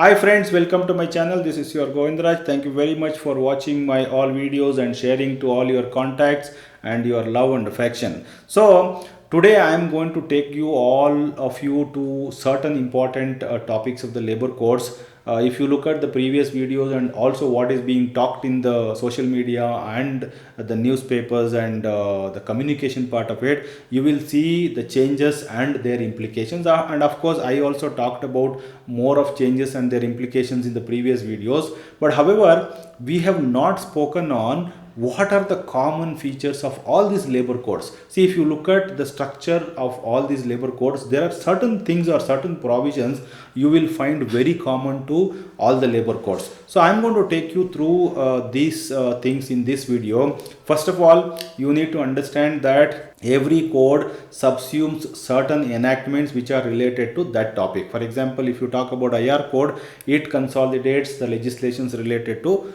Hi friends, welcome to my channel. This is your Govindraj. Thank you very much for watching my all videos and sharing to all your contacts and your love and affection. So today I am going to take you all of you to certain important topics of the labor codes. If you look at the previous videos and also what is being talked in the social media and the newspapers and the communication part of it, you will see the changes and their implications. And of course, I also talked about more of changes and their implications in the previous videos. But however, we have not spoken on what are the common features of all these labor codes. See, if you look at the structure of all these labor codes, there are certain things or certain provisions you will find very common to all the labor codes. So I'm going to take you through these things in this video. First of all, you need to understand that every code subsumes certain enactments which are related to that topic. For example, if you talk about IR code, it consolidates the legislations related to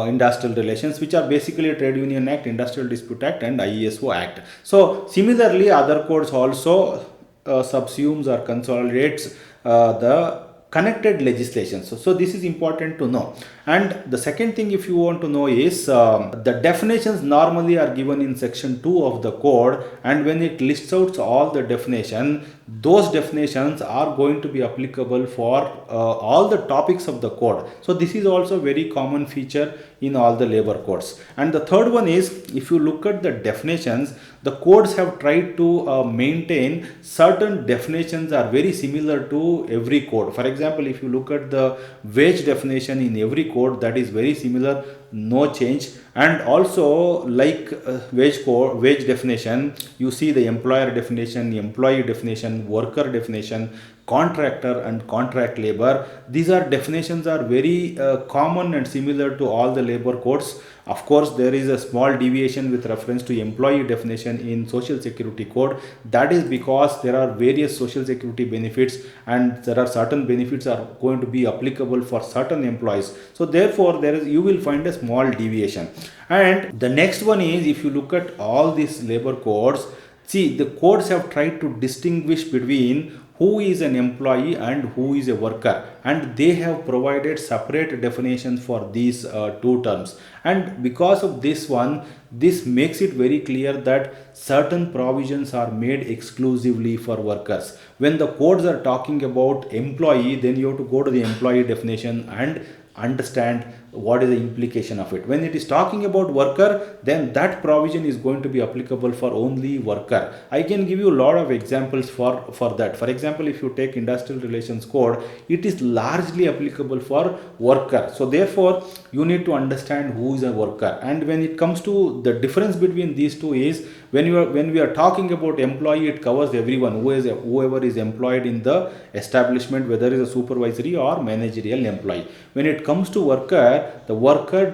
industrial relations, which are basically Trade Union Act, Industrial Dispute Act, and ISO Act. So similarly, other codes also subsumes or consolidates the connected legislation. So this is important to know. And the second thing, if you want to know, is the definitions normally are given in section 2 of the code, and when it lists out all the definition, those definitions are going to be applicable for all the topics of the code. So this is also very common feature in all the labor codes. And the third one is, if you look at the definitions, the codes have tried to maintain certain definitions are very similar to every code. For example, if you look at the wage definition in every code, that is very similar, no change. And also, like wage definition, you see the employer definition, employee definition, worker definition, contractor and contract labor. These are definitions are very common and similar to all the labor codes. Of course, there is a small deviation with reference to employee definition in social security code. That is because there are various social security benefits, and there are certain benefits are going to be applicable for certain employees. So therefore, you will find a small deviation. And the next one is, if you look at all these labor codes, see, the codes have tried to distinguish between who is an employee and who is a worker, and they have provided separate definitions for these two terms. And because of this one, this makes it very clear that certain provisions are made exclusively for workers. When the codes are talking about employee, then you have to go to the employee definition and understand what is the implication of it. When it is talking about worker, then that provision is going to be applicable for only worker. I can give you a lot of examples for that. For example, if you take industrial relations code, it is largely applicable for worker. So therefore, you need to understand who is a worker. And when it comes to the difference between these two is, when we are talking about employee, it covers everyone, whoever is employed in the establishment, whether it is a supervisory or managerial employee. When it comes to worker, the worker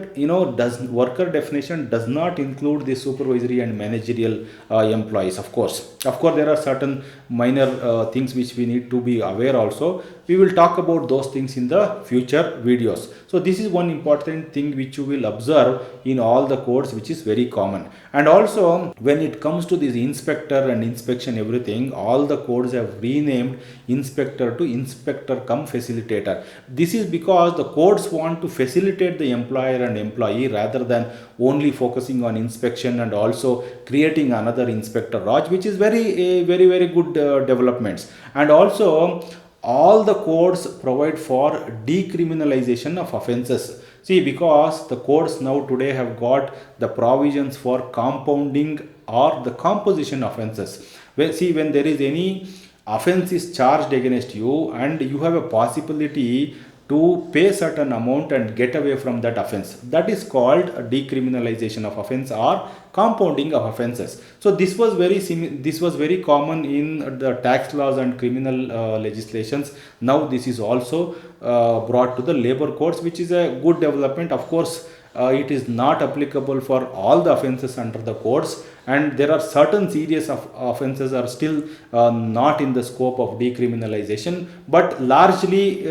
definition does not include the supervisory and managerial employees. Of course, there are certain minor things which we need to be aware also. We will talk about those things in the future videos. So this is one important thing which you will observe in all the codes, which is very common. And also, when it comes to this inspector and inspection, everything, all the codes have renamed inspector to inspector cum facilitator. This is because the codes want to facilitate the employer and employee rather than only focusing on inspection and also creating another inspector Raj, which is very good developments. And also, all the codes provide for decriminalization of offenses. See, because the codes now today have got the provisions for compounding or the composition offenses. When there is any offense is charged against you and you have a possibility to pay certain amount and get away from that offense, that is called decriminalization of offense or compounding of offenses. So this was very common in the tax laws and criminal legislations. Now this is also brought to the labor codes, which is a good development. Of course, it is not applicable for all the offenses under the codes, and there are certain serious offenses are still not in the scope of decriminalization, but largely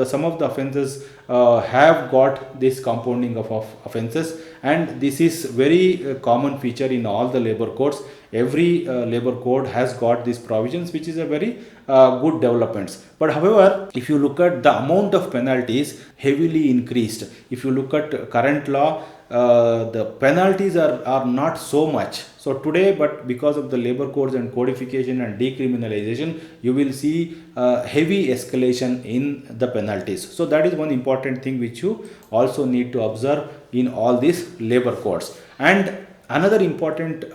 some of the offenses have got this compounding of offenses. and this is very common feature in all the labor codes. Every labor code has got these provisions, which is a very good developments. But however, if you look at the amount of penalties heavily increased, if you look at current law, the penalties are not so much so today, but because of the labor codes and codification and decriminalization, you will see heavy escalation in the penalties. So that is one important thing which you also need to observe in all these labor codes. And another important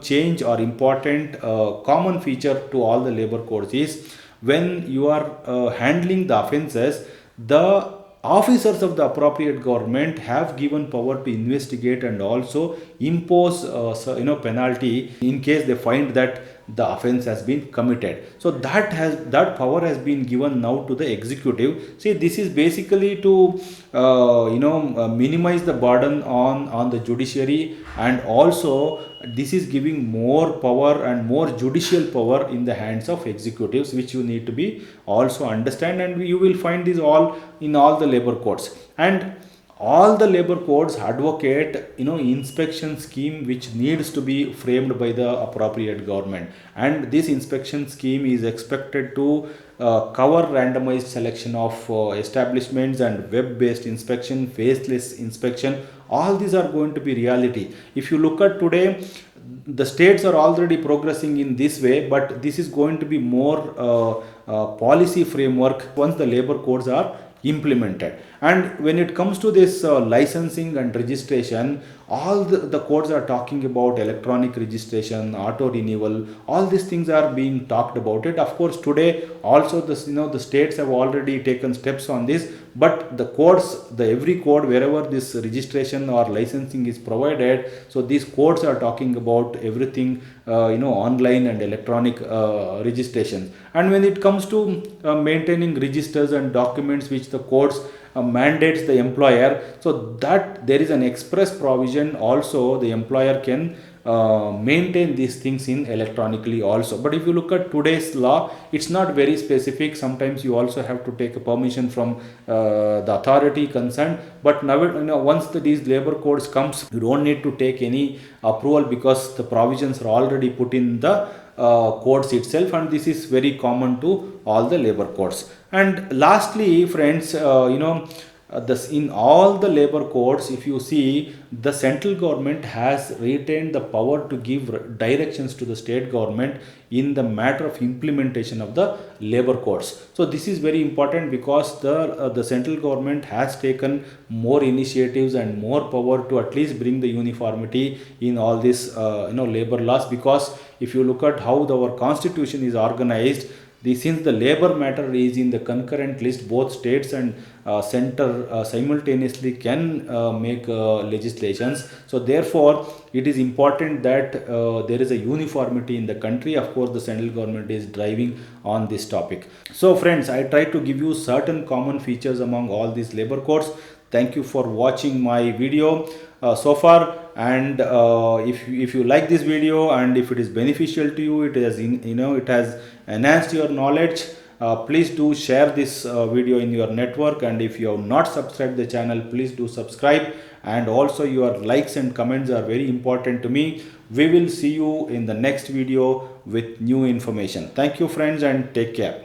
change or important common feature to all the labor codes is when you are handling the offenses, the officers of the appropriate government have given power to investigate and also impose penalty in case they find that the offense has been committed. So that power has been given now to the executive. See, this is basically to minimize the burden on the judiciary, and also this is giving more power and more judicial power in the hands of executives, which you need to be also understand, and you will find this all in all the labor codes. And all the labor codes advocate inspection scheme which needs to be framed by the appropriate government, and this inspection scheme is expected to cover randomized selection of establishments and web based inspection, faceless inspection. All these are going to be reality. If you look at today, the states are already progressing in this way, but this is going to be more policy framework once the labor codes are implemented. And when it comes to this licensing and registration, all the codes are talking about electronic registration, auto renewal. All these things are being talked about it. Of course, today also the states have already taken steps on this, but the codes, the every code wherever this registration or licensing is provided, so these codes are talking about everything online and electronic registration. And when it comes to maintaining registers and documents which the codes mandates the employer, so that there is an express provision also the employer can maintain these things in electronically also. But if you look at today's law, it's not very specific. Sometimes you also have to take a permission from the authority concerned. But now once these labor codes comes, you don't need to take any approval because the provisions are already put in the codes itself, and this is very common to all the labor codes. And lastly, friends, this in all the labor codes, if you see, the central government has retained the power to give directions to the state government in the matter of implementation of the labor codes. So this is very important because the central government has taken more initiatives and more power to at least bring the uniformity in all these labor laws. Because if you look at how our constitution is organized, since the labor matter is in the concurrent list, both states and center simultaneously can make legislations. So therefore, it is important that there is a uniformity in the country. Of course, the central government is driving on this topic. So friends, I try to give you certain common features among all these labor codes. Thank you for watching my video so far. And if you like this video and if it is beneficial to you, it has it has enhanced your knowledge, please do share this video in your network. And if you have not subscribed the channel, please do subscribe. And also your likes and comments are very important to me. We will see you in the next video with new information. Thank you friends, and take care.